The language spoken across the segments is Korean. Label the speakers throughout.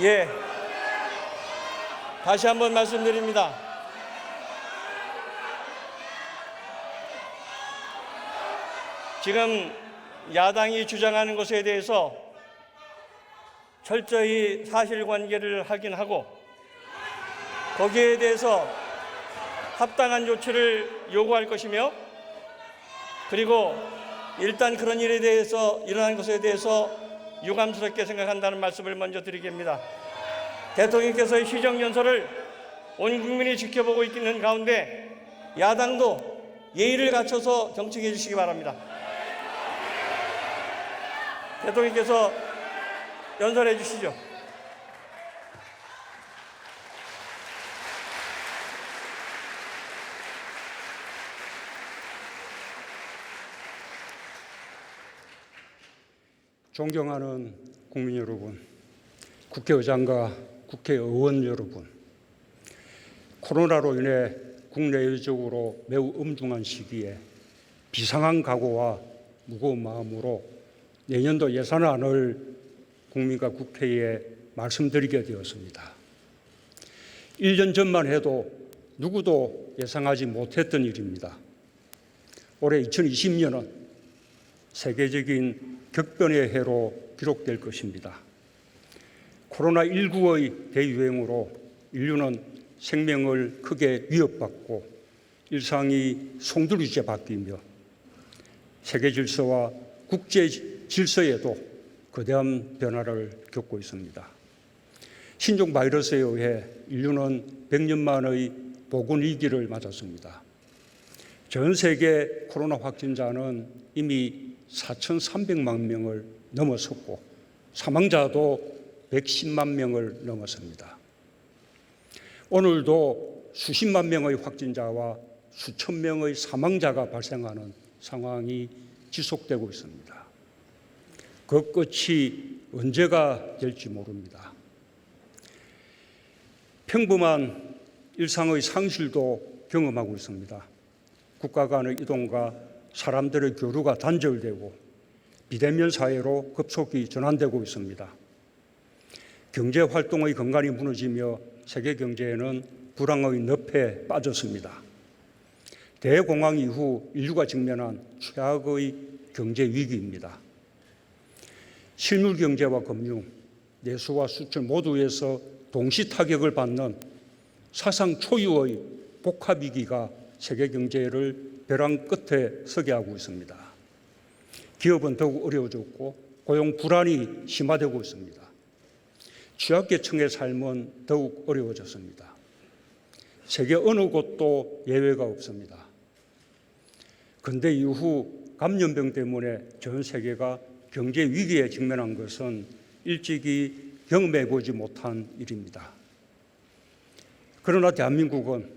Speaker 1: 예, 다시 한번 말씀드립니다. 지금 야당이 주장하는 것에 대해서 철저히 사실관계를 확인하고 거기에 대해서 합당한 조치를 요구할 것이며, 그리고 일단 그런 일에 대해서 일어난 것에 대해서 유감스럽게 생각한다는 말씀을 먼저 드리겠습니다. 대통령께서의 시정연설을 온 국민이 지켜보고 있는 가운데 야당도 예의를 갖춰서 경청해 주시기 바랍니다. 대통령께서 연설해 주시죠.
Speaker 2: 존경하는 국민 여러분, 국회의장과 국회의원 여러분, 코로나로 인해 국내외적으로 매우 엄중한 시기에 비상한 각오와 무거운 마음으로 내년도 예산안을 국민과 국회에 말씀드리게 되었습니다. 1년 전만 해도 누구도 예상하지 못했던 일입니다. 올해 2020년은 세계적인 격변의 해로 기록될 것입니다. 코로나19의 대유행으로 인류는 생명을 크게 위협받고 일상이 송두리째 바뀌며 세계 질서와 국제 질서에도 거대한 변화를 겪고 있습니다. 신종 바이러스에 의해 인류는 100년 만의 보건 위기를 맞았습니다. 전 세계 코로나 확진자는 이미 4,300만 명을 넘어섰고 사망자도 110만 명을 넘었습니다. 오늘도 수십만 명의 확진자와 수천 명의 사망자가 발생하는 상황이 지속되고 있습니다. 그 끝이 언제가 될지 모릅니다. 평범한 일상의 상실도 경험하고 있습니다. 국가 간의 이동과 사람들의 교류가 단절되고 비대면 사회로 급속히 전환되고 있습니다. 경제 활동의 근간이 무너지며 세계 경제에는 불황의 늪에 빠졌습니다. 대공황 이후 인류가 직면한 최악의 경제 위기입니다. 실물 경제와 금융, 내수와 수출 모두에서 동시 타격을 받는 사상 초유의 복합 위기가 세계 경제를 벼랑 끝에 서게 하고 있습니다. 기업은 더욱 어려워졌고 고용 불안이 심화되고 있습니다. 취약계층의 삶은 더욱 어려워졌습니다. 세계 어느 곳도 예외가 없습니다. 근대 이후 감염병 때문에 전 세계가 경제 위기에 직면한 것은 일찍이 경험해 보지 못한 일입니다. 그러나 대한민국은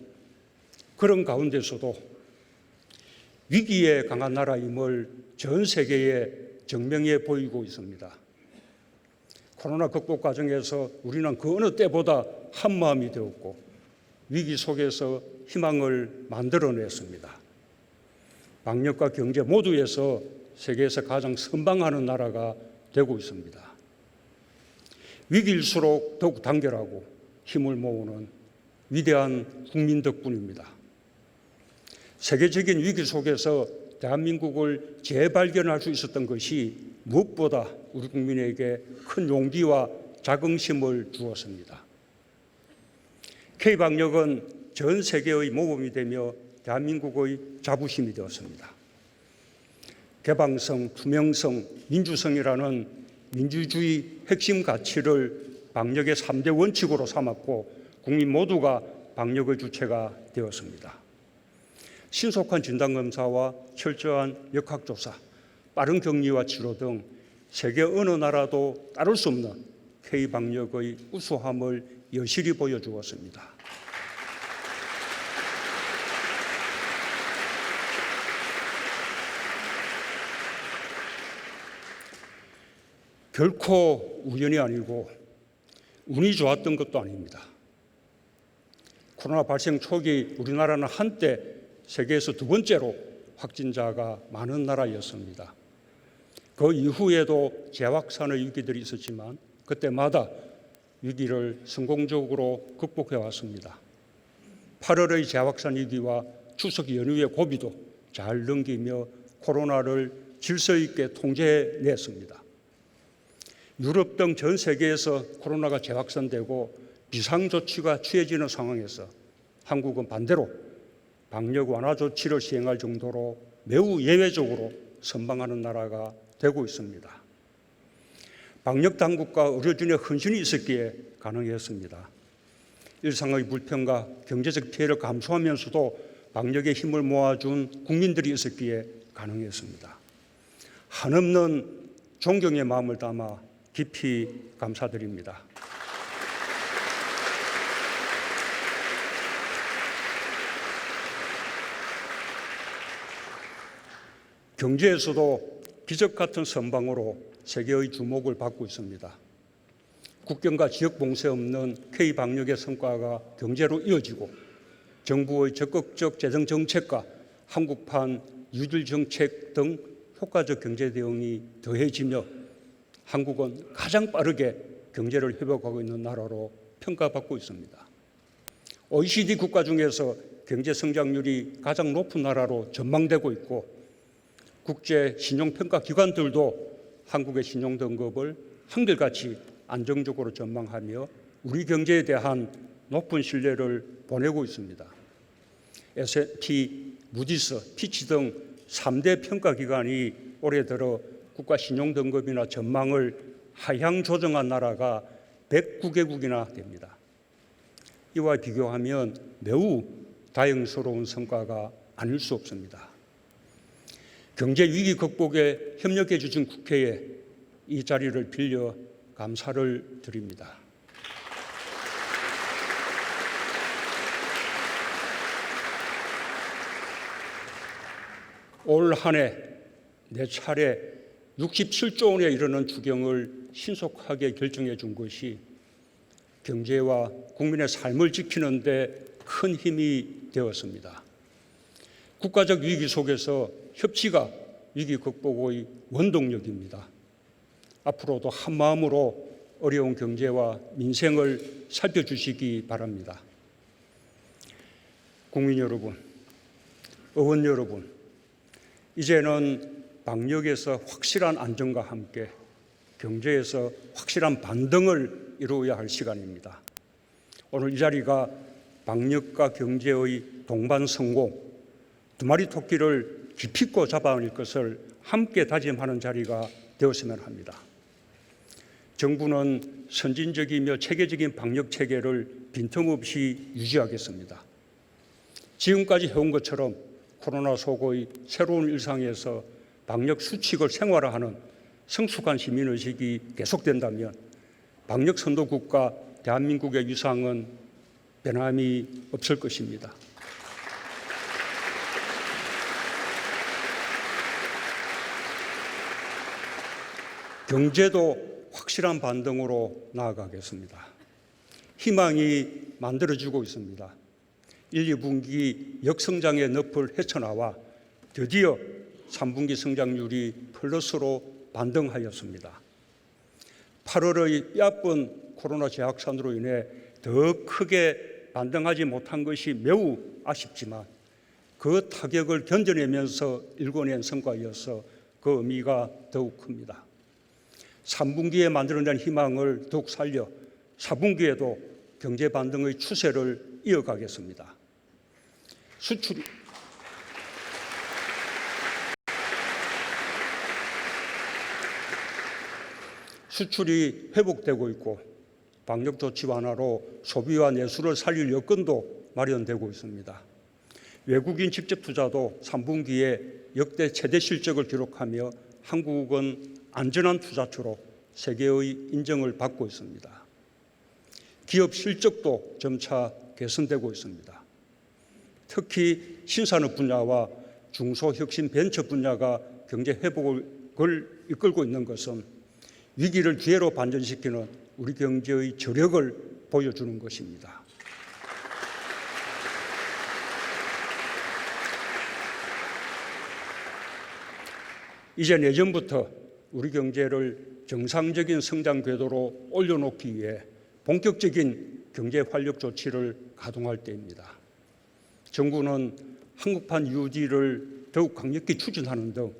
Speaker 2: 그런 가운데서도 위기에 강한 나라임을 전 세계에 증명해 보이고 있습니다. 코로나 극복 과정에서 우리는 그 어느 때보다 한마음이 되었고 위기 속에서 희망을 만들어냈습니다. 방역과 경제 모두에서 세계에서 가장 선방하는 나라가 되고 있습니다. 위기일수록 더욱 단결하고 힘을 모으는 위대한 국민 덕분입니다. 세계적인 위기 속에서 대한민국을 재발견할 수 있었던 것이 무엇보다 우리 국민에게 큰 용기와 자긍심을 주었습니다. K방역은 전 세계의 모범이 되며 대한민국의 자부심이 되었습니다. 개방성, 투명성, 민주성이라는 민주주의 핵심 가치를 방역의 3대 원칙으로 삼았고 국민 모두가 방역의 주체가 되었습니다. 신속한 진단검사와 철저한 역학조사, 빠른 격리와 치료 등 세계 어느 나라도 따를 수 없는 K방역의 우수함을 여실히 보여주었습니다. 결코 우연이 아니고 운이 좋았던 것도 아닙니다. 코로나 발생 초기 우리나라는 한때 세계에서 두 번째로 확진자가 많은 나라였습니다. 그 이후에도 재확산의 위기들이 있었지만 그때마다 위기를 성공적으로 극복해 왔습니다. 8월의 재확산 위기와 추석 연휴의 고비도 잘 넘기며 코로나를 질서 있게 통제해냈습니다. 유럽 등 전 세계에서 코로나가 재확산되고 비상조치가 취해지는 상황에서 한국은 반대로 방역 완화 조치를 시행할 정도로 매우 예외적으로 선방하는 나라가 되고 있습니다. 방역 당국과 의료진의 헌신이 있었기에 가능했습니다. 일상의 불편과 경제적 피해를 감수하면서도 방역에 힘을 모아준 국민들이 있었기에 가능했습니다. 한없는 존경의 마음을 담아 깊이 감사드립니다. 경제에서도 기적 같은 선방으로 세계의 주목을 받고 있습니다. 국경과 지역 봉쇄 없는 K-방역의 성과가 경제로 이어지고 정부의 적극적 재정 정책과 한국판 유질 정책 등 효과적 경제 대응이 더해지며 한국은 가장 빠르게 경제를 회복하고 있는 나라로 평가받고 있습니다. OECD 국가 중에서 경제 성장률이 가장 높은 나라로 전망되고 있고 국제 신용평가 기관들도 한국의 신용 등급을 한결같이 안정적으로 전망하며 우리 경제에 대한 높은 신뢰를 보내고 있습니다. S&P, 무디스, 피치 등 3대 평가기관이 올해 들어 국가 신용등급이나 전망을 하향 조정한 나라가 109개국이나 됩니다. 이와 비교하면 매우 다행스러운 성과가 아닐 수 없습니다. 경제 위기 극복에 협력해 주신 국회에 이 자리를 빌려 감사를 드립니다. 올 한 해 4차례 67조 원에 이르는 추경을 신속하게 결정해 준 것이 경제와 국민의 삶을 지키는 데 큰 힘이 되었습니다. 국가적 위기 속에서 협치가 위기 극복의 원동력입니다. 앞으로도 한마음으로 어려운 경제와 민생을 살펴주시기 바랍니다. 국민 여러분, 의원 여러분, 이제는 방역에서 확실한 안정과 함께 경제에서 확실한 반등을 이루어야 할 시간입니다. 오늘 이 자리가 방역과 경제의 동반 성공, 두 마리 토끼를 기필코 잡아낼 것을 함께 다짐하는 자리가 되었으면 합니다. 정부는 선진적이며 체계적인 방역 체계를 빈틈없이 유지하겠습니다. 지금까지 해온 것처럼 코로나 속의 새로운 일상에서 방역 수칙을 생활화하는 성숙한 시민의식이 계속된다면 방역 선도국가 대한민국의 위상은 변함이 없을 것입니다. 경제도 확실한 반등으로 나아가겠습니다. 희망이 만들어지고 있습니다. 1, 2분기 역성장의 늪을 헤쳐나와 드디어 3분기 성장률이 플러스로 반등하였습니다. 8월의 뼈아픈 코로나 재확산으로 인해 더 크게 반등하지 못한 것이 매우 아쉽지만 그 타격을 견뎌내면서 일궈낸 성과여서 그 의미가 더욱 큽니다. 3분기에 만들어낸 희망을 더욱 살려 4분기에도 경제 반등의 추세를 이어가겠습니다. 수출이 회복되고 있고 방역 조치 완화로 소비와 내수를 살릴 여건도 마련되고 있습니다. 외국인 직접 투자도 3분기에 역대 최대 실적을 기록하며 한국은 안전한 투자처로 세계의 인정을 받고 있습니다. 기업 실적도 점차 개선되고 있습니다. 특히 신산업 분야와 중소혁신 벤처 분야가 경제 회복을 이끌고 있는 것은 위기를 기회로 반전시키는 우리 경제의 저력을 보여주는 것입니다. 이제 내년부터 우리 경제를 정상적인 성장 궤도로 올려놓기 위해 본격적인 경제 활력 조치를 가동할 때입니다. 정부는 한국판 UD를 더욱 강력히 추진하는 등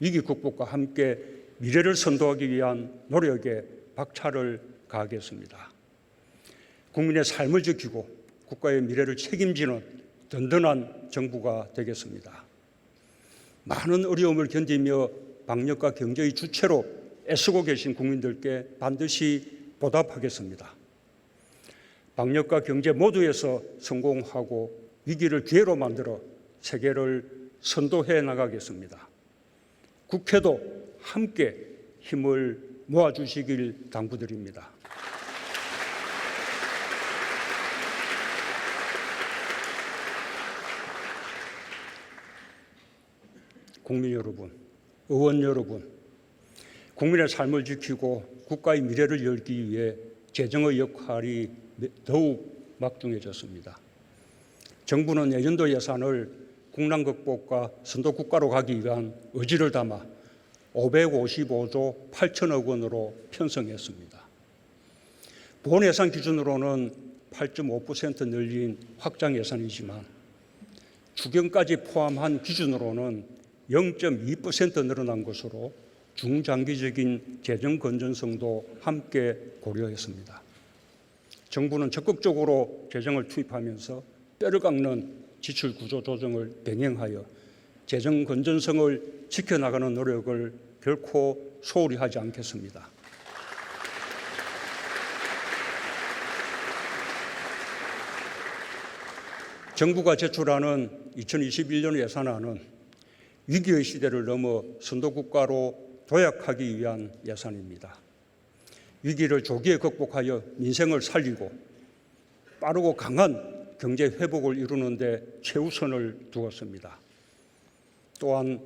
Speaker 2: 위기 극복과 함께 미래를 선도하기 위한 노력에 박차를 가하겠습니다. 국민의 삶을 지키고 국가의 미래를 책임지는 든든한 정부가 되겠습니다. 많은 어려움을 견디며 방역과 경제의 주체로 애쓰고 계신 국민들께 반드시 보답하겠습니다. 방역과 경제 모두에서 성공하고 위기를 기회로 만들어 세계를 선도해 나가겠습니다. 국회도 함께 힘을 모아주시길 당부드립니다. 국민 여러분, 의원 여러분, 국민의 삶을 지키고 국가의 미래를 열기 위해 재정의 역할이 더욱 막중해졌습니다. 정부는 내년도 예산을 국난 극복과 선도 국가로 가기 위한 의지를 담아 555조 8천억 원으로 편성했습니다. 본 예산 기준으로는 8.5% 늘린 확장 예산이지만 추경까지 포함한 기준으로는 0.2% 늘어난 것으로 중장기적인 재정 건전성도 함께 고려했습니다. 정부는 적극적으로 재정을 투입하면서 뼈를 깎는 지출 구조 조정을 병행하여 재정 건전성을 지켜나가는 노력을 결코 소홀히 하지 않겠습니다. 정부가 제출하는 2021년 예산안은 위기의 시대를 넘어 선도국가로 도약하기 위한 예산입니다. 위기를 조기에 극복하여 민생을 살리고 빠르고 강한 경제 회복을 이루는 데 최우선을 두었습니다. 또한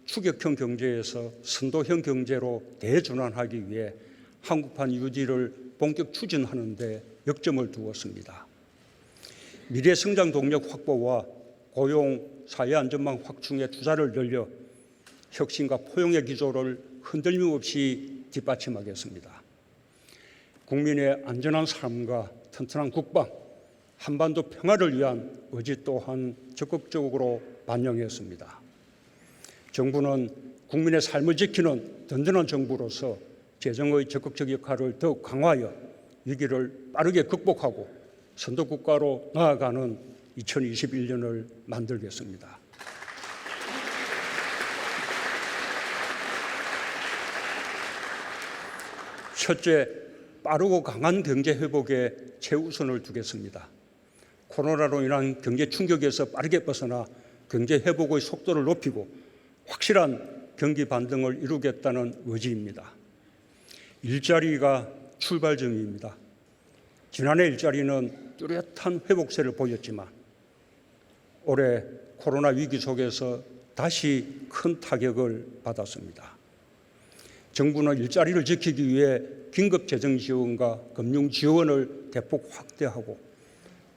Speaker 2: 추격형 경제에서 선도형 경제로 대전환하기 위해 한국판 유지를 본격 추진하는 데 역점을 두었습니다. 미래 성장 동력 확보와 고용, 사회 안전망 확충에 투자를 늘려 혁신과 포용의 기조를 흔들림 없이 뒷받침하겠습니다. 국민의 안전한 삶과 튼튼한 국방, 한반도 평화를 위한 의지 또한 적극적으로 반영했습니다. 정부는 국민의 삶을 지키는 든든한 정부로서 재정의 적극적 역할을 더욱 강화하여 위기를 빠르게 극복하고 선도국가로 나아가는 2021년을 만들겠습니다. 첫째, 빠르고 강한 경제 회복에 최우선을 두겠습니다. 코로나로 인한 경제 충격에서 빠르게 벗어나 경제 회복의 속도를 높이고 확실한 경기 반등을 이루겠다는 의지입니다. 일자리가 출발점입니다. 지난해 일자리는 뚜렷한 회복세를 보였지만 올해 코로나 위기 속에서 다시 큰 타격을 받았습니다. 정부는 일자리를 지키기 위해 긴급 재정 지원과 금융 지원을 대폭 확대하고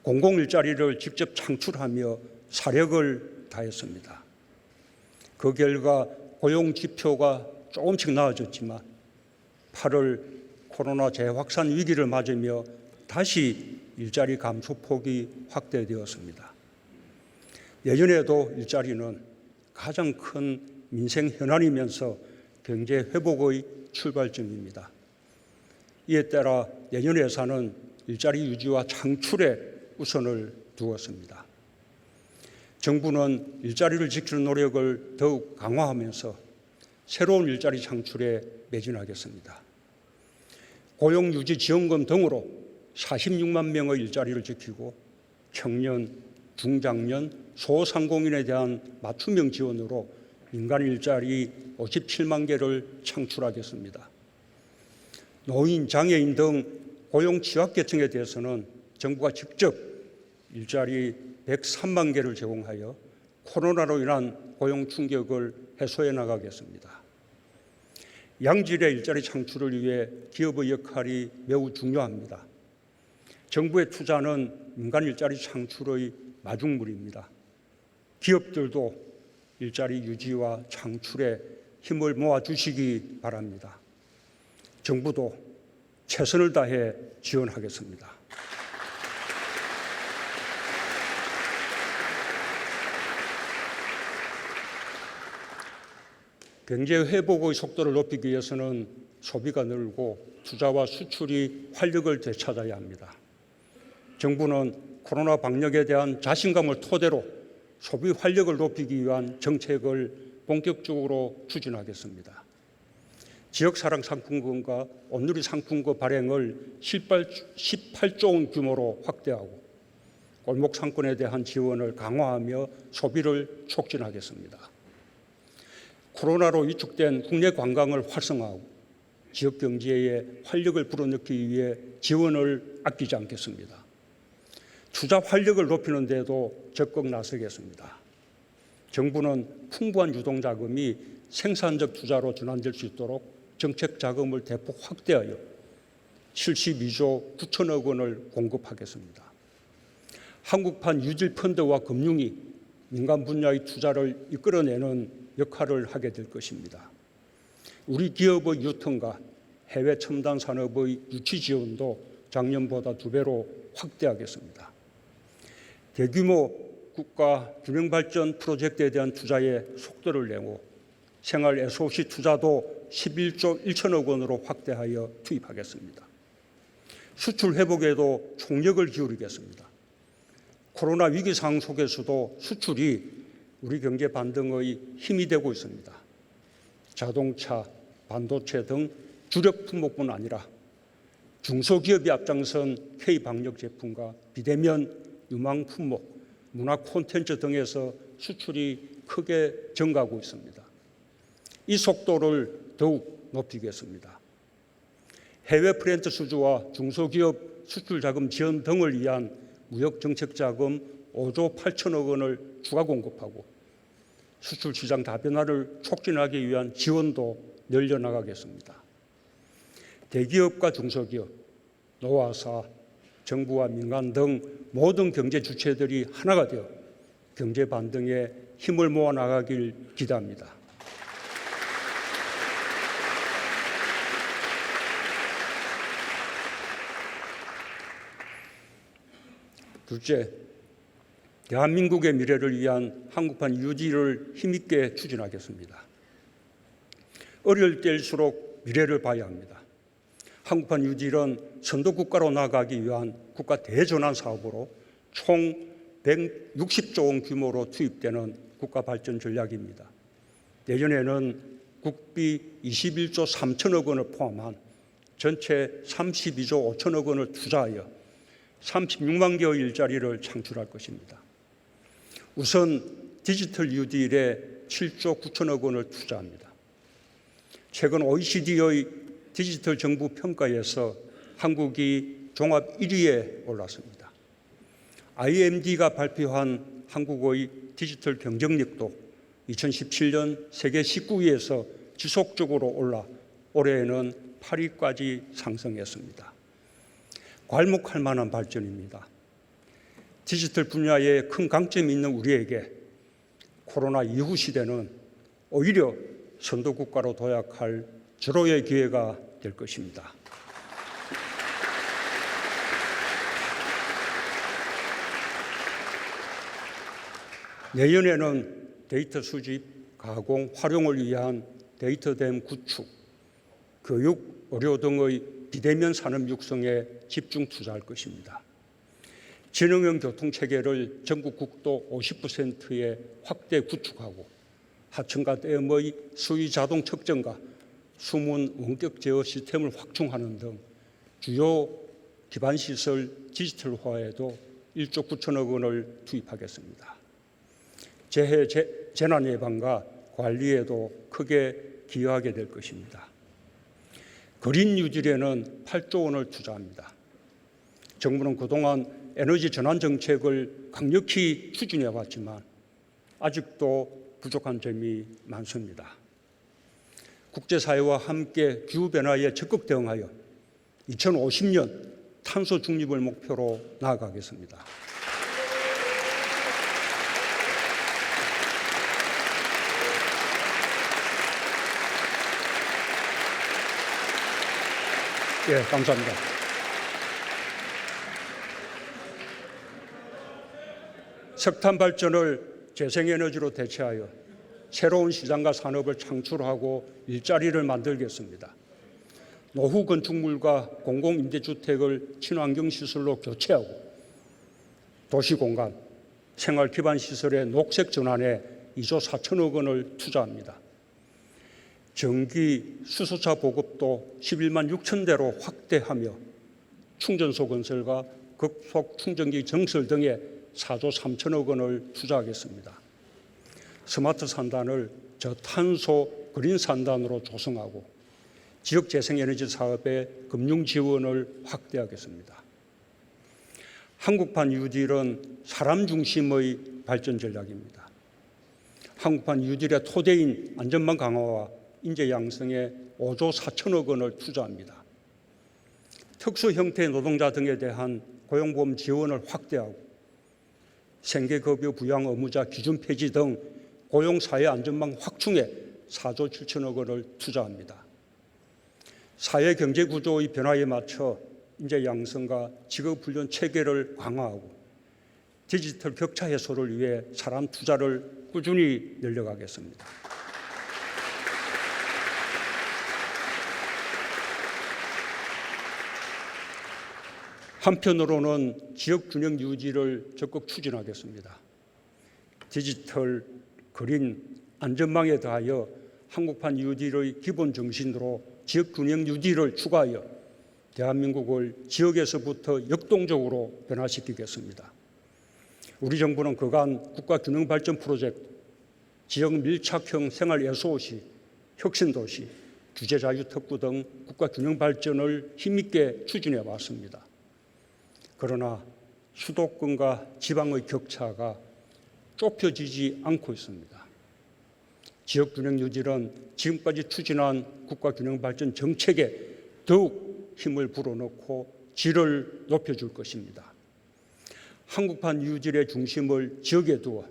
Speaker 2: 공공일자리를 직접 창출하며 사력을 다했습니다. 그 결과 고용 지표가 조금씩 나아졌지만 8월 코로나 재확산 위기를 맞으며 다시 일자리 감소폭이 확대되었습니다. 내년에도 일자리는 가장 큰 민생 현안이면서 경제 회복의 출발점입니다. 이에 따라 내년 예산은 일자리 유지와 창출에 우선을 두었습니다. 정부는 일자리를 지키는 노력을 더욱 강화하면서 새로운 일자리 창출에 매진하겠습니다. 고용유지지원금 등으로 46만 명의 일자리를 지키고 청년, 중장년, 소상공인에 대한 맞춤형 지원으로 민간 일자리 57만 개를 창출하겠습니다. 노인, 장애인 등 고용 취약계층에 대해서는 정부가 직접 일자리 103만 개를 제공하여 코로나로 인한 고용 충격을 해소해 나가겠습니다. 양질의 일자리 창출을 위해 기업의 역할이 매우 중요합니다. 정부의 투자는 민간 일자리 창출의 마중물입니다. 기업들도 일자리 유지와 창출에 힘을 모아 주시기 바랍니다. 정부도 최선을 다해 지원하겠습니다. 경제 회복의 속도를 높이기 위해서는 소비가 늘고 투자와 수출이 활력을 되찾아야 합니다. 정부는 코로나 방역에 대한 자신감을 토대로 소비 활력을 높이기 위한 정책을 본격적으로 추진하겠습니다. 지역사랑 상품권과 온누리 상품권 발행을 18조 원 규모로 확대하고 골목 상권에 대한 지원을 강화하며 소비를 촉진하겠습니다. 코로나로 위축된 국내 관광을 활성화하고 지역 경제에 활력을 불어넣기 위해 지원을 아끼지 않겠습니다. 투자 활력을 높이는 데도 적극 나서겠습니다. 정부는 풍부한 유동자금이 생산적 투자로 전환될 수 있도록 정책 자금을 대폭 확대하여 72조 9천억 원을 공급하겠습니다. 한국판 유질 펀드와 금융이 민간 분야의 투자를 이끌어내는 역할을 하게 될 것입니다. 우리 기업의 유통과 해외 첨단 산업의 유치 지원도 작년보다 2배로 확대하겠습니다. 대규모 국가 균형 발전 프로젝트에 대한 투자에 속도를 내고 생활 SOC 투자도 11조 1천억 원으로 확대하여 투입하겠습니다. 수출 회복에도 총력을 기울이겠습니다. 코로나 위기 상황 속에서도 수출이 우리 경제 반등의 힘이 되고 있습니다. 자동차, 반도체 등 주력 품목뿐 아니라 중소기업이 앞장선 K방역 제품과 비대면 유망 품목, 문화 콘텐츠 등에서 수출이 크게 증가하고 있습니다. 이 속도를 더욱 높이겠습니다. 해외 프랜트 수주와 중소기업 수출 자금 지원 등을 위한 무역 정책 자금 5조 8천억 원을 추가 공급하고 수출 시장 다변화를 촉진하기 위한 지원도 늘려나가겠습니다. 대기업과 중소기업, 노화사, 정부와 민간 등 모든 경제 주체들이 하나가 되어 경제 반등에 힘을 모아 나가길 기대합니다. 둘째, 대한민국의 미래를 위한 한국판 유지를 힘있게 추진하겠습니다. 어려울 때일수록 미래를 봐야 합니다. 한국판 유지는 선도국가로 나아가기 위한 국가 대전환 사업으로 총 160조 원 규모로 투입되는 국가 발전 전략입니다. 내년에는 국비 21조 3천억 원을 포함한 전체 32조 5천억 원을 투자하여 36만 개의 일자리를 창출할 것입니다. 우선 디지털 뉴딜에 7조 9천억 원을 투자합니다. 최근 OECD의 디지털 정부 평가에서 한국이 종합 1위에 올랐습니다. IMD가 발표한 한국의 디지털 경쟁력도 2017년 세계 19위에서 지속적으로 올라 올해에는 8위까지 상승했습니다. 괄목할 만한 발전입니다. 디지털 분야에 큰 강점이 있는 우리에게 코로나 이후 시대는 오히려 선도국가로 도약할 절호의 기회가 될 것입니다. 내년에는 데이터 수집, 가공, 활용을 위한 데이터댐 구축, 교육, 의료 등의 비대면 산업 육성에 집중 투자할 것입니다. 지능형 교통체계를 전국 국도 50%에 확대 구축하고 하천과 댐의 수위 자동 측정과 수문 원격 제어 시스템을 확충하는 등 주요 기반시설 디지털화에도 1조 9천억 원을 투입하겠습니다. 재해 재난 예방과 관리에도 크게 기여하게 될 것입니다. 그린 뉴딜에는 8조 원을 투자합니다. 정부는 그동안 에너지 전환 정책을 강력히 추진해 왔지만 아직도 부족한 점이 많습니다. 국제사회와 함께 기후변화에 적극 대응하여 2050년 탄소 중립을 목표로 나아가겠습니다. 예, 감사합니다. 석탄 발전을 재생에너지로 대체하여 새로운 시장과 산업을 창출하고 일자리를 만들겠습니다. 노후 건축물과 공공임대주택을 친환경 시설로 교체하고 도시공간, 생활 기반 시설의 녹색 전환에 2조 4천억 원을 투자합니다. 전기 수소차 보급도 11만 6천 대로 확대하며 충전소 건설과 급속 충전기 정설 등에 4조 3천억 원을 투자하겠습니다. 스마트 산단을 저탄소 그린 산단으로 조성하고 지역 재생에너지 사업의 금융 지원을 확대하겠습니다. 한국판 뉴딜은 사람 중심의 발전 전략입니다. 한국판 뉴딜의 토대인 안전망 강화와 인재 양성에 5조 4천억 원을 투자합니다. 특수 형태의 노동자 등에 대한 고용보험 지원을 확대하고 생계급여 부양 의무자 기준 폐지 등 고용사회 안전망 확충에 4조 7천억 원을 투자합니다. 사회 경제 구조의 변화에 맞춰 인재 양성과 직업 훈련 체계를 강화하고 디지털 격차 해소를 위해 사람 투자를 꾸준히 늘려가겠습니다. 한편으로는 지역 균형 유지를 적극 추진하겠습니다. 디지털, 그린, 안전망에 더하여 한국판 뉴딜의 기본 정신으로 지역 균형 유지를 추가하여 대한민국을 지역에서부터 역동적으로 변화시키겠습니다. 우리 정부는 그간 국가균형발전 프로젝트, 지역 밀착형 생활 SOC, 혁신도시, 규제자유특구 등 국가균형발전을 힘있게 추진해 왔습니다. 그러나 수도권과 지방의 격차가 좁혀지지 않고 있습니다. 지역균형 유지는 지금까지 추진한 국가균형발전 정책에 더욱 힘을 불어넣고 질을 높여줄 것입니다. 한국판 뉴딜의 중심을 지역에 두어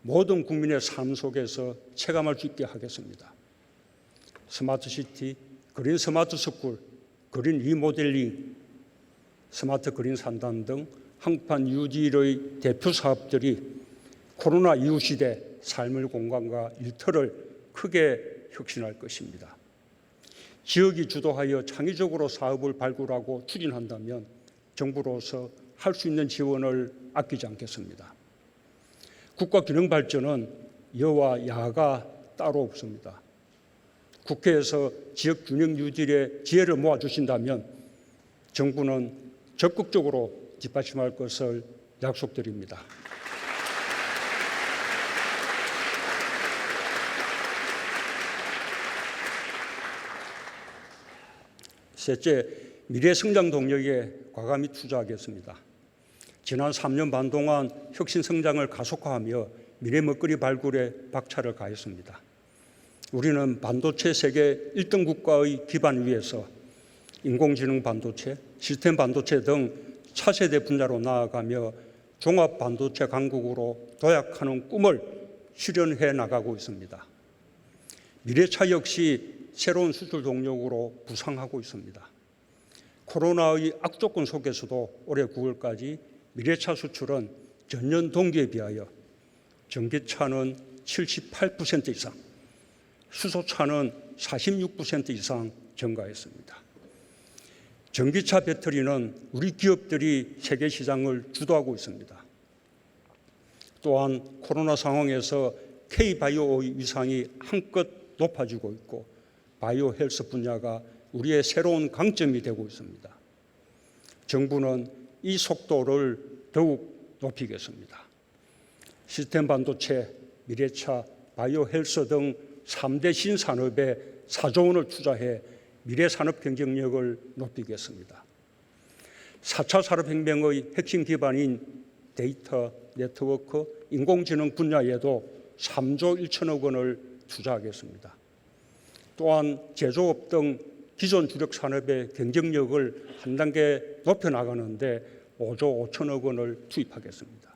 Speaker 2: 모든 국민의 삶 속에서 체감할 수 있게 하겠습니다. 스마트시티, 그린 스마트 스쿨, 그린 리모델링, 스마트 그린 산단 등 한국판 뉴딜의 대표 사업들이 코로나 이후 시대 삶의 공간과 일터를 크게 혁신할 것입니다. 지역이 주도하여 창의적으로 사업을 발굴하고 추진한다면 정부로서 할 수 있는 지원을 아끼지 않겠습니다. 국가균형발전은 여와 야가 따로 없습니다. 국회에서 지역균형 유지의 지혜를 모아주신다면 정부는 적극적으로 뒷받침할 것을 약속드립니다. 셋째, 미래 성장 동력에 과감히 투자하겠습니다. 지난 3년 반 동안 혁신 성장을 가속화하며 미래 먹거리 발굴에 박차를 가했습니다. 우리는 반도체 세계 1등 국가의 기반 위에서 인공지능 반도체, 시스템 반도체 등 차세대 분야로 나아가며 종합 반도체 강국으로 도약하는 꿈을 실현해 나가고 있습니다. 미래차 역시 새로운 수출 동력으로 부상하고 있습니다. 코로나의 악조건 속에서도 올해 9월까지 미래차 수출은 전년 동기에 비하여 전기차는 78% 이상, 수소차는 46% 이상 증가했습니다. 전기차 배터리는 우리 기업들이 세계 시장을 주도하고 있습니다. 또한 코로나 상황에서 K바이오의 위상이 한껏 높아지고 있고 바이오 헬스 분야가 우리의 새로운 강점이 되고 있습니다. 정부는 이 속도를 더욱 높이겠습니다. 시스템 반도체, 미래차, 바이오 헬스 등 3대 신산업에 4조 원을 투자해 미래 산업 경쟁력을 높이겠습니다. 4차 산업혁명의 핵심 기반인 데이터, 네트워크, 인공지능 분야에도 3조 1천억 원을 투자하겠습니다. 또한 제조업 등 기존 주력 산업의 경쟁력을 한 단계 높여나가는데 5조 5천억 원을 투입하겠습니다.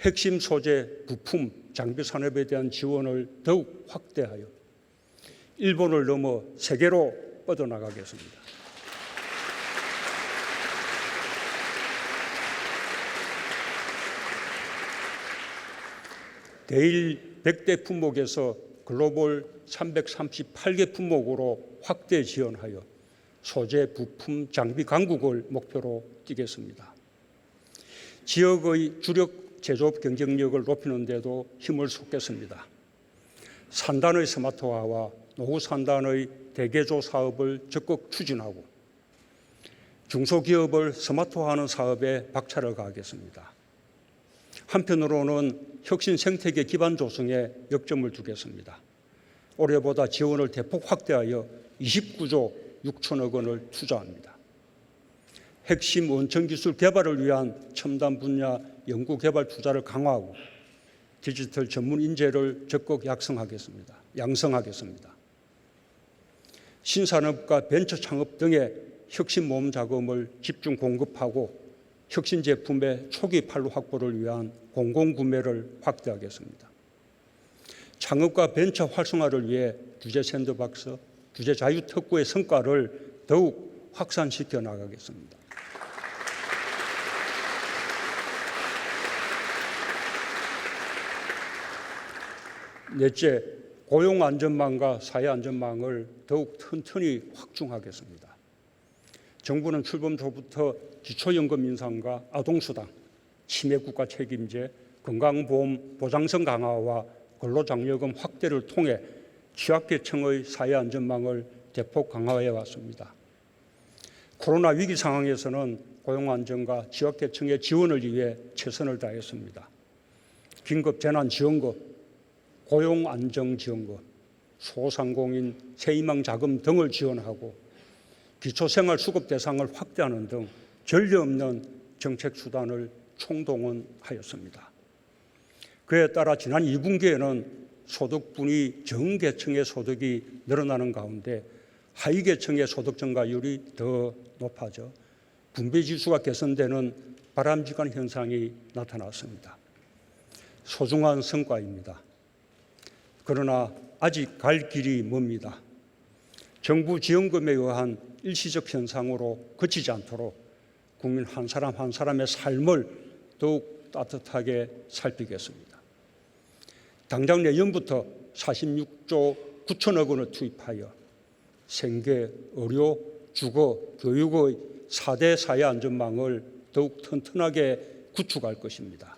Speaker 2: 핵심 소재, 부품, 장비 산업에 대한 지원을 더욱 확대하여 일본을 넘어 세계로 뻗어나가겠습니다. 대일 100대 품목에서 글로벌 338개 품목으로 확대 지원하여 소재, 부품, 장비 강국을 목표로 뛰겠습니다. 지역의 주력 제조업 경쟁력을 높이는 데도 힘을 쏟겠습니다. 산단의 스마트화와 노후 산단의 대개조 사업을 적극 추진하고 중소기업을 스마트화하는 사업에 박차를 가하겠습니다. 한편으로는 혁신 생태계 기반 조성에 역점을 두겠습니다. 올해보다 지원을 대폭 확대하여 29조 6천억 원을 투자합니다. 핵심 원천기술 개발을 위한 첨단 분야 연구개발 투자를 강화하고 디지털 전문 인재를 적극 양성하겠습니다. 신산업과 벤처 창업 등의 혁신 모험 자금을 집중 공급하고 혁신 제품의 초기 판로 확보를 위한 공공구매를 확대하겠습니다. 창업과 벤처 활성화를 위해 규제 샌드박스, 규제 자유특구의 성과를 더욱 확산시켜 나가겠습니다. 넷째, 고용안전망과 사회안전망을 더욱 튼튼히 확충하겠습니다. 정부는 출범 초부터 기초연금 인상과 아동수당, 치매국가 책임제, 건강보험 보장성 강화와 근로장려금 확대를 통해 취약계층의 사회안전망을 대폭 강화해 왔습니다. 코로나 위기 상황에서는 고용안전과 취약계층의 지원을 위해 최선을 다했습니다. 긴급재난지원금, 고용안정지원금, 소상공인 세희망자금 등을 지원하고 기초생활수급 대상을 확대하는 등 전례 없는 정책수단을 총동원하였습니다. 그에 따라 지난 2분기에는 소득분위 전계층의 소득이 늘어나는 가운데 하위계층의 소득 증가율이 더 높아져 분배지수가 개선되는 바람직한 현상이 나타났습니다. 소중한 성과입니다. 그러나 아직 갈 길이 멉니다. 정부 지원금에 의한 일시적 현상으로 그치지 않도록 국민 한 사람 한 사람의 삶을 더욱 따뜻하게 살피겠습니다. 당장 내년부터 46조 9천억 원을 투입하여 생계, 의료, 주거, 교육의 4대 사회안전망을 더욱 튼튼하게 구축할 것입니다.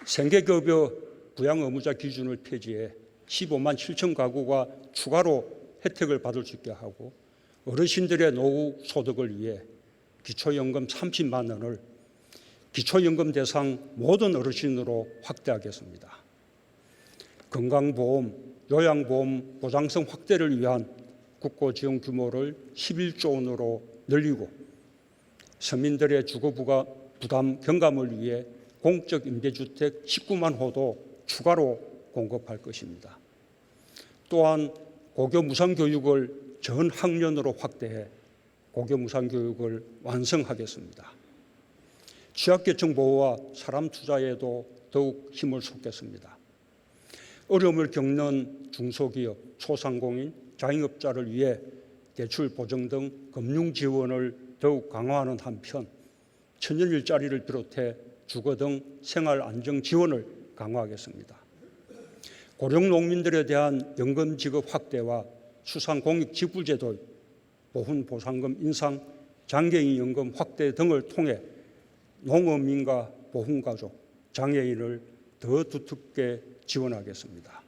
Speaker 2: 생계급여 부양 의무자 기준을 폐지해 15만 7천 가구가 추가로 혜택을 받을 수 있게 하고 어르신들의 노후 소득을 위해 기초연금 30만 원을 기초연금 대상 모든 어르신으로 확대하겠습니다. 건강보험, 요양보험 보장성 확대를 위한 국고지원 규모를 11조 원으로 늘리고 서민들의 주거 부담 경감을 위해 공적 임대주택 19만 호도 추가로 공급할 것입니다. 또한 고교 무상교육을 전 학년으로 확대해 고교 무상교육을 완성하겠습니다. 취약계층 보호와 사람 투자에도 더욱 힘을 쏟겠습니다. 어려움을 겪는 중소기업, 소상공인, 자영업자를 위해 대출 보증 등 금융 지원을 더욱 강화하는 한편 천연 일자리를 비롯해 주거 등 생활 안정 지원을 강화하겠습니다. 고령 농민들에 대한 연금 지급 확대와 수상공익 직불제도, 보훈 보상금 인상, 장애인 연금 확대 등을 통해 농어민과 보훈가족, 장애인을 더 두텁게 지원하겠습니다.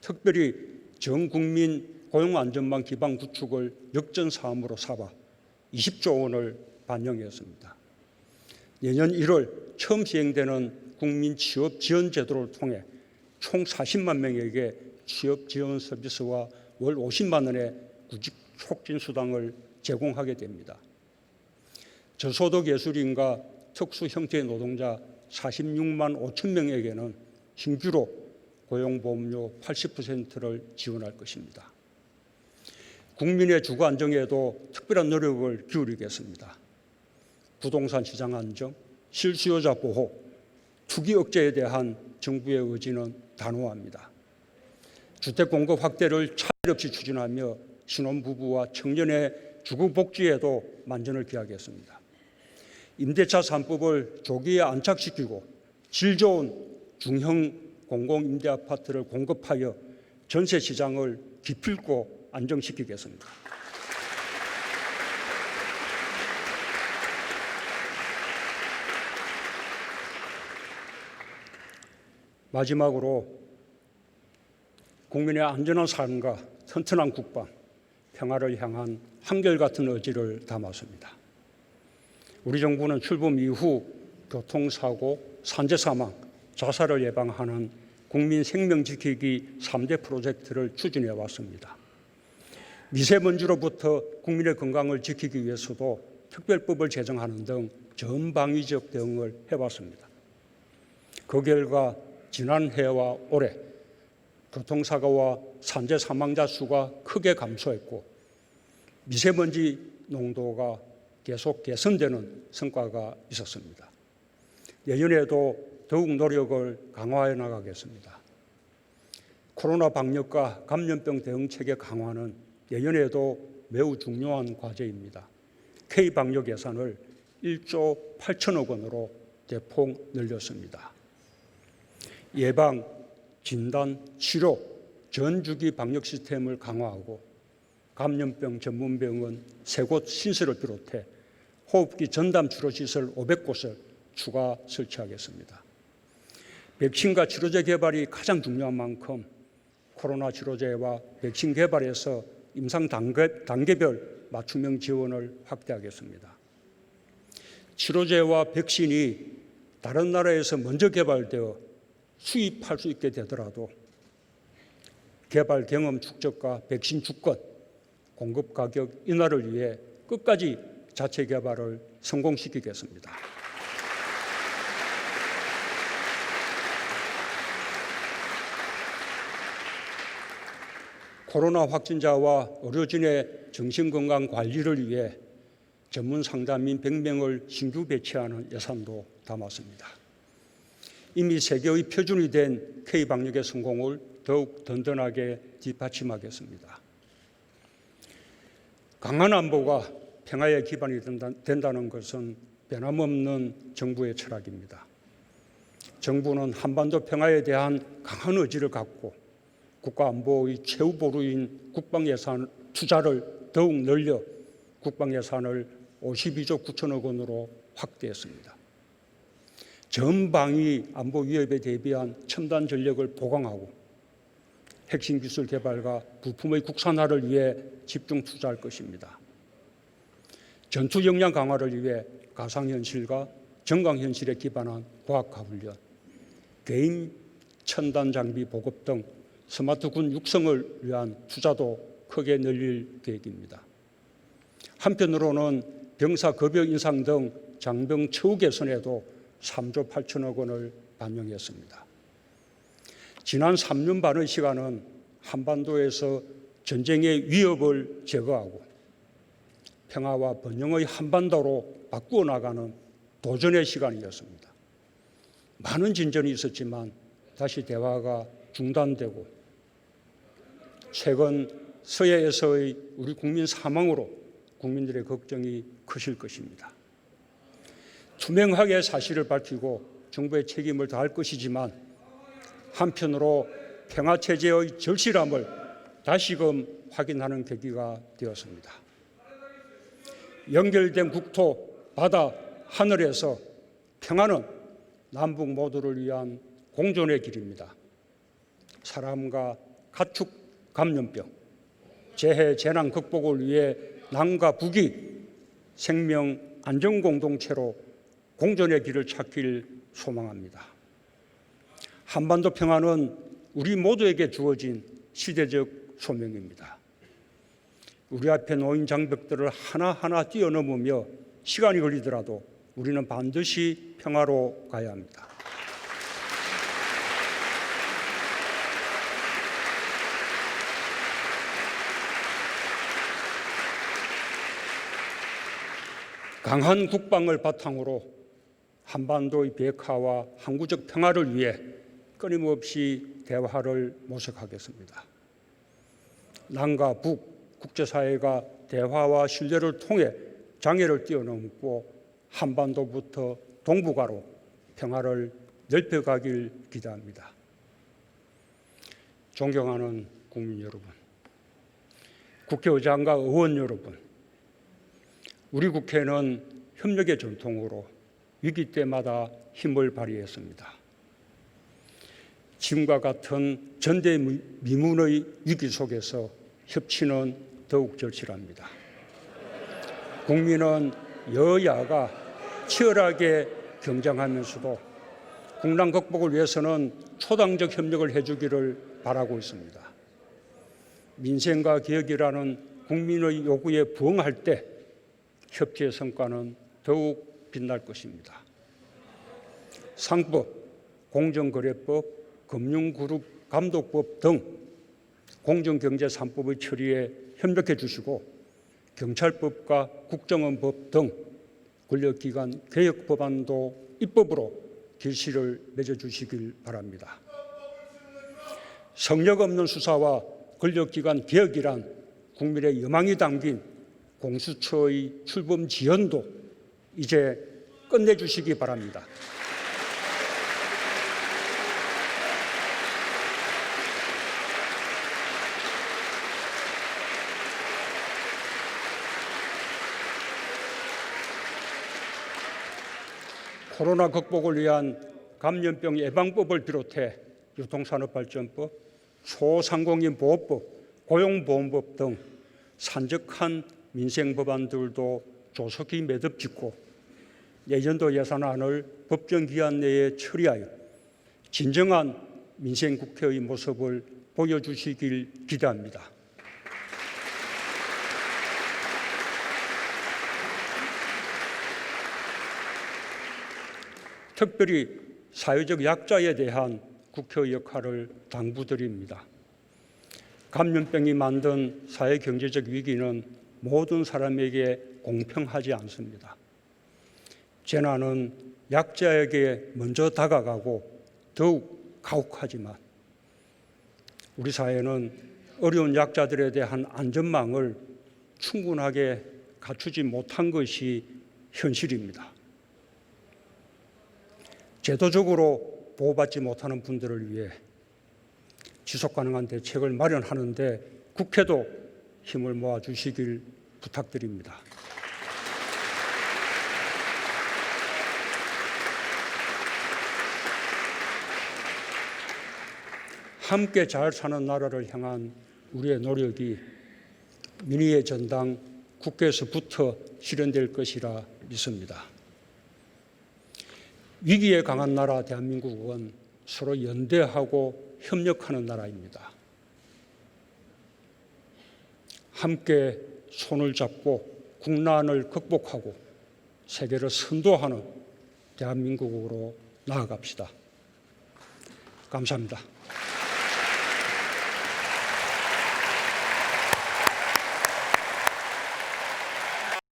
Speaker 2: 특별히 전국민 고용안전망 기반 구축을 역전사항으로 삼아 20조 원을 반영했습니다. 내년 1월 처음 시행되는 국민 취업 지원 제도를 통해 총 40만 명에게 취업 지원 서비스와 월 50만 원의 구직 촉진 수당을 제공하게 됩니다. 저소득 예술인과 특수 형태의 노동자 46만 5천 명에게는 신규로 고용보험료 80%를 지원할 것입니다. 국민의 주거 안정에도 특별한 노력을 기울이겠습니다. 부동산 시장 안정, 실수요자 보호, 투기 억제에 대한 정부의 의지는 단호합니다. 주택 공급 확대를 차질 없이 추진하며 신혼부부와 청년의 주거 복지에도 만전을 기하겠습니다. 임대차 3법을 조기에 안착시키고 질 좋은 중형 공공임대 아파트를 공급하여 전세 시장을 기필코 안정시키겠습니다. 마지막으로 국민의 안전한 삶과 튼튼한 국방, 평화를 향한 한결같은 의지를 담았습니다. 우리 정부는 출범 이후 교통사고, 산재사망, 자살을 예방하는 국민 생명 지키기 3대 프로젝트를 추진해 왔습니다. 미세먼지로부터 국민의 건강을 지키기 위해서도 특별법을 제정하는 등 전방위적 대응을 해왔습니다. 그 결과 지난해와 올해 교통사고와 산재 사망자 수가 크게 감소했고 미세먼지 농도가 계속 개선되는 성과가 있었습니다. 내년에도 더욱 노력을 강화해 나가겠습니다. 코로나 방역과 감염병 대응체계 강화는 내년에도 매우 중요한 과제입니다. K방역 예산을 1조 8천억 원으로 대폭 늘렸습니다. 예방, 진단, 치료, 전주기 방역 시스템을 강화하고 감염병 전문병원 3곳 신설을 비롯해 호흡기 전담 치료시설 500곳을 추가 설치하겠습니다. 백신과 치료제 개발이 가장 중요한 만큼 코로나 치료제와 백신 개발에서 임상 단계별 맞춤형 지원을 확대하겠습니다. 치료제와 백신이 다른 나라에서 먼저 개발되어 수입할 수 있게 되더라도 개발 경험 축적과 백신 주권, 공급 가격 인하를 위해 끝까지 자체 개발을 성공시키겠습니다. 코로나 확진자와 의료진의 정신건강 관리를 위해 전문 상담인 100명을 신규 배치하는 예산도 담았습니다. 이미 세계의 표준이 된 K방역의 성공을 더욱 든든하게 뒷받침하겠습니다. 강한 안보가 평화의 기반이 된다는 것은 변함없는 정부의 철학입니다. 정부는 한반도 평화에 대한 강한 의지를 갖고 국가안보의 최후 보루인 국방예산 투자를 더욱 늘려 국방예산을 52조 9천억 원으로 확대했습니다. 전방위 안보 위협에 대비한 첨단 전력을 보강하고 핵심 기술 개발과 부품의 국산화를 위해 집중 투자할 것입니다. 전투 역량 강화를 위해 가상현실과 정강현실에 기반한 과학화훈련, 개인 첨단 장비 보급 등 스마트 군 육성을 위한 투자도 크게 늘릴 계획입니다. 한편으로는 병사 급여 인상 등 장병 처우 개선에도 3조 8천억 원을 반영했습니다. 지난 3년 반의 시간은 한반도에서 전쟁의 위협을 제거하고 평화와 번영의 한반도로 바꾸어 나가는 도전의 시간이었습니다. 많은 진전이 있었지만 다시 대화가 중단되고 최근 서해에서의 우리 국민 사망으로 국민들의 걱정이 크실 것입니다. 투명하게 사실을 밝히고 정부의 책임을 다할 것이지만 한편으로 평화체제의 절실함을 다시금 확인하는 계기가 되었습니다. 연결된 국토, 바다, 하늘에서 평화는 남북 모두를 위한 공존의 길입니다. 사람과 가축 감염병, 재해 재난 극복을 위해 남과 북이 생명 안전 공동체로 공존의 길을 찾길 소망합니다. 한반도 평화는 우리 모두에게 주어진 시대적 소명입니다. 우리 앞에 놓인 장벽들을 하나하나 뛰어넘으며 시간이 걸리더라도 우리는 반드시 평화로 가야 합니다. 강한 국방을 바탕으로 한반도의 비핵화와 항구적 평화를 위해 끊임없이 대화를 모색하겠습니다. 남과 북, 국제사회가 대화와 신뢰를 통해 장애를 뛰어넘고 한반도부터 동북아로 평화를 넓혀가길 기대합니다. 존경하는 국민 여러분, 국회의장과 의원 여러분, 우리 국회는 협력의 전통으로 위기 때마다 힘을 발휘했습니다. 지금과 같은 전대미문의 위기 속에서 협치는 더욱 절실합니다. 국민은 여야가 치열하게 경쟁하면서도 국난 극복을 위해서는 초당적 협력을 해주기를 바라고 있습니다. 민생과 개혁이라는 국민의 요구에 부응할 때 협치의 성과는 더욱 빛날 것입니다. 상법, 공정거래법, 금융그룹감독법 등 공정경제 3법의 처리에 협력해 주시고 경찰법과 국정원법 등 권력기관 개혁 법안도 입법으로 길씨를 맺어주시길 바랍니다. 성역 없는 수사와 권력기관 개혁이란 국민의 여망이 담긴 공수처의 출범 지연도 이제 끝내주시기 바랍니다. 코로나 극복을 위한 감염병 예방법을 비롯해 유통산업발전법, 소상공인 보호법, 고용보험법 등 산적한 민생 법안들도 조속히 매듭짓고 내년도 예산안을 법정 기한 내에 처리하여 진정한 민생 국회의 모습을 보여주시길 기대합니다. 특별히 사회적 약자에 대한 국회의 역할을 당부드립니다. 감염병이 만든 사회경제적 위기는 모든 사람에게 공평하지 않습니다. 재난은 약자에게 먼저 다가가고 더욱 가혹하지만 우리 사회는 어려운 약자들에 대한 안전망을 충분하게 갖추지 못한 것이 현실입니다. 제도적으로 보호받지 못하는 분들을 위해 지속가능한 대책을 마련하는 데 국회도 힘을 모아주시길 부탁드립니다. 함께 잘 사는 나라를 향한 우리의 노력이 민의의 전당 국회에서부터 실현될 것이라 믿습니다. 위기에 강한 나라 대한민국은 서로 연대하고 협력하는 나라입니다. 함께 손을 잡고 국난을 극복하고 세계를 선도하는 대한민국으로 나아갑시다. 감사합니다.